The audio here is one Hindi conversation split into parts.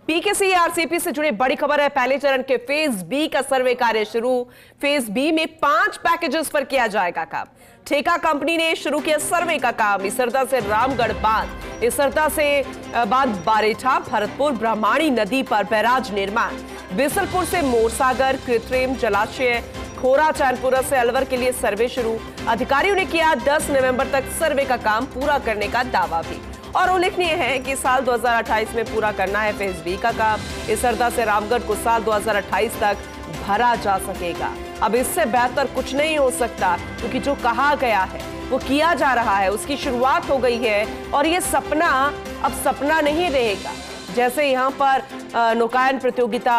पीकेसीआरसीपी से जुड़ी बड़ी खबर है। पहले चरण के फेज बी का सर्वे कार्य शुरू। फेज बी में 5 पैकेजेस पर किया जाएगा काम। ठेका कंपनी ने शुरू किया सर्वे का काम। इसरदा से रामगढ़ बांध, इसरदा से बांध बारेठा, भरतपुर ब्रह्माणी नदी पर बैराज निर्माण, बिसलपुर से मोरसागर कृत्रिम जलाशय, खोरा चैनपुरा से अलवर के लिए सर्वे शुरू। अधिकारियों ने किया 10 नवंबर तक सर्वे का काम पूरा करने का दावा भी। और उल्लेखनीय है कि साल 2028 में पूरा करना है फेज बी का काम। इसरदा से रामगढ़ को साल 2028 तक भरा जा सकेगा। अब इससे बेहतर कुछ नहीं हो सकता, क्योंकि जो कहा गया है वो किया जा रहा है, उसकी शुरुआत हो गई है और ये सपना अब सपना नहीं रहेगा। जैसे यहाँ पर नौकायन प्रतियोगिता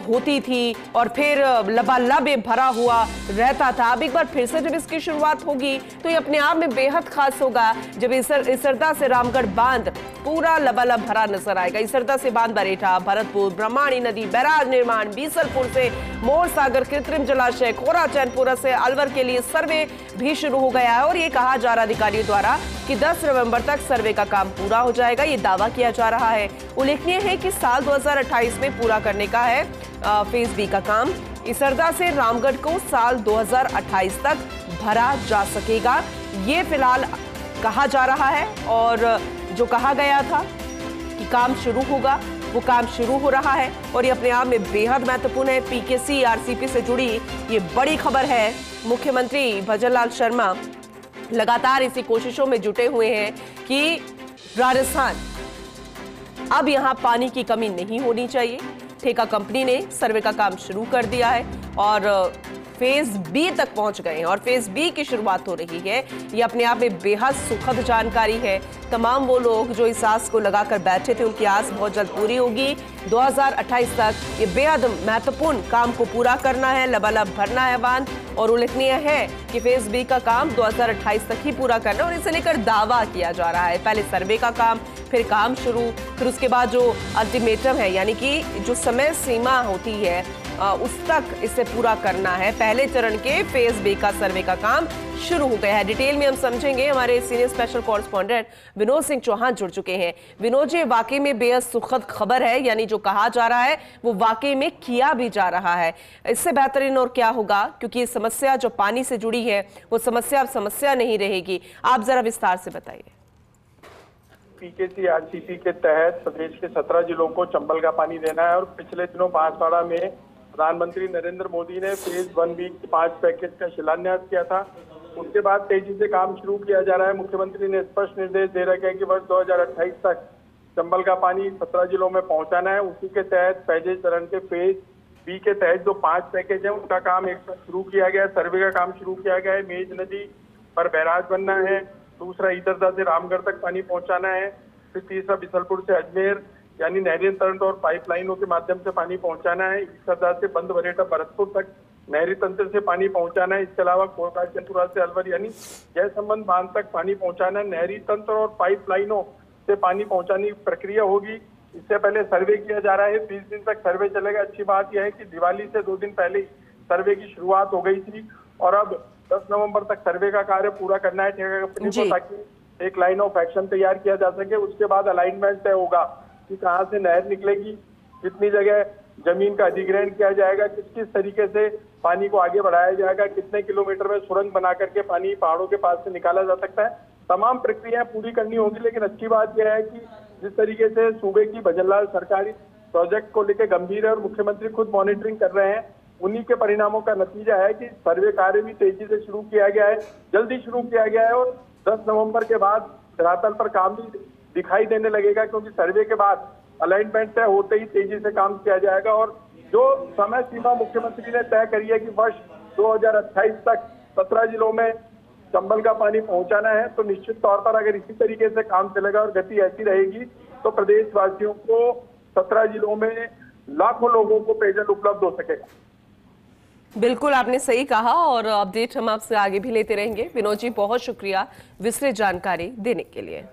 होती थी और फिर लबालब भरा हुआ रहता था, अब एक बार फिर से जब इसकी शुरुआत होगी तो ये अपने आप में बेहद खास होगा। जब इसरदा से रामगढ़ बांध पूरा लबालब भरा नजर आएगा। इसरदा से बांध बरेठा, भरतपुर ब्रह्माणी नदी बैराज निर्माण, बीसलपुर से मोरसागर कृत्रिम जलाशय, खोरा चैनपुरा से अलवर के लिए सर्वे भी शुरू हो गया है। और ये कहा जा रहा अधिकारियों द्वारा कि 10 नवंबर तक सर्वे का काम पूरा हो जाएगा, ये दावा किया जा रहा है। उल्लेखनीय है कि साल 2028 में पूरा करने का है फेज बी का काम। इसरदा से रामगढ़ को साल 2028 तक भरा जा सकेगा, ये फिलहाल कहा जा रहा है। और जो कहा गया था कि काम शुरू होगा, वो काम शुरू हो रहा है और ये अपने आप में बेहद महत्वपूर्ण है। पीकेसीआरसीपी से जुड़ी ये बड़ी खबर है। मुख्यमंत्री भजनलाल शर्मा लगातार इसी कोशिशों में जुटे हुए हैं कि राजस्थान अब यहां पानी की कमी नहीं होनी चाहिए। ठेका कंपनी ने सर्वे का काम शुरू कर दिया है और फेज बी तक पहुंच गए हैं और फेज बी की शुरुआत हो रही है। ये अपने आप में बेहद सुखद जानकारी है। तमाम वो लोग जो इस आस को लगाकर बैठे थे, उनकी आस बहुत जल्द पूरी होगी। 2028 तक ये बेहद महत्वपूर्ण काम को पूरा करना है, लबालब भरना है बांध। और उल्लेखनीय है कि फेज बी का काम 2028 तक ही पूरा करना और इसे लेकर दावा किया जा रहा है। पहले सर्वे का काम, फिर काम शुरू, फिर उसके बाद जो अल्टीमेटम है, यानी कि जो समय सीमा होती है उस तक इसे पूरा करना है। पहले चरण के फेज बी का सर्वे का काम शुरू हो गया है। डिटेल में हम समझेंगे। हमारे senior special correspondent Vinod Singh Chauhan जुड़ चुके हैं। विनोद जी, वाकई में बेहद सुखद खबर है, यानी जो कहा जा रहा है वो वाकई में किया भी जा रहा है। इससे बेहतरीन और क्या होगा, क्योंकि ये समस्या जो पानी से जुड़ी है वो समस्या अब समस्या नहीं रहेगी। आप जरा विस्तार से बताइए। पीकेसीआरसीपी के तहत प्रदेश के 17 जिलों को चंबल का पानी देना है और पिछले दिनों बांसवाड़ा में प्रधानमंत्री नरेंद्र मोदी ने फेज 1B 5 पैकेज का शिलान्यास किया था। उसके बाद तेजी से काम शुरू किया जा रहा है। मुख्यमंत्री ने स्पष्ट निर्देश दे रखे हैं कि वर्ष 2028 तक चंबल का पानी 17 जिलों में पहुंचाना है। उसी के तहत पहले चरण के फेज बी के तहत जो 5 पैकेज है उनका काम एक साथ शुरू किया गया है। सर्वे का काम शुरू किया गया है। मेज नदी पर बैराज बनना है, दूसरा इधरदा से रामगढ़ तक पानी पहुंचाना है, फिर तीसरा बिसलपुर से अजमेर यानी नहरी तंत्र और पाइपलाइनों के माध्यम से पानी पहुंचाना है। इसरदा से बंद बरेठा भरतपुर तक नहरी तंत्र से पानी पहुंचाना है। इसके अलावा खोरा चैनपुरा से अलवर यानी जयसंबंध बांध तक पानी पहुंचाना है। नहरी तंत्र और पाइपलाइनों से पानी पहुंचाने की प्रक्रिया होगी। इससे पहले सर्वे किया जा रहा है। 20 दिन तक सर्वे चलेगा। अच्छी बात यह है कि दिवाली से 2 दिन पहले सर्वे की शुरुआत हो गई थी और अब 10 नवंबर तक सर्वे का कार्य पूरा करना है ठेका कंपनी को, ताकि एक लाइन ऑफ एक्शन तैयार किया जा सके। उसके बाद अलाइनमेंट तय होगा कि कहाँ से नहर निकलेगी, कितनी जगह जमीन का अधिग्रहण किया जाएगा, किस किस तरीके से पानी को आगे बढ़ाया जाएगा, कितने किलोमीटर में सुरंग बना करके पानी पहाड़ों के पास से निकाला जा सकता है। तमाम प्रक्रियाएं पूरी करनी होगी। लेकिन अच्छी बात यह है कि जिस तरीके से सूबे की भजनलाल सरकारी प्रोजेक्ट को लेकर गंभीर है और मुख्यमंत्री खुद मॉनिटरिंग कर रहे हैं, उन्हीं के परिणामों का नतीजा है कि सर्वे कार्य भी तेजी से शुरू किया गया है, जल्दी शुरू किया गया है और 10 नवंबर के बाद धरातल पर काम भी दिखाई देने लगेगा, क्योंकि सर्वे के बाद अलाइनमेंट तय होते ही तेजी से काम किया जाएगा। और जो समय सीमा मुख्यमंत्री ने तय करी है कि वर्ष 2028 तक 17 जिलों में चंबल का पानी पहुंचाना है, तो निश्चित तौर पर अगर इसी तरीके से काम चलेगा और गति ऐसी रहेगी तो प्रदेशवासियों को 17 जिलों में लाखों लोगों को पेयजल उपलब्ध हो सकेगा। बिल्कुल, आपने सही कहा और अपडेट हम आपसे आगे भी लेते रहेंगे। विनोद जी, बहुत शुक्रिया विस्तृत जानकारी देने के लिए।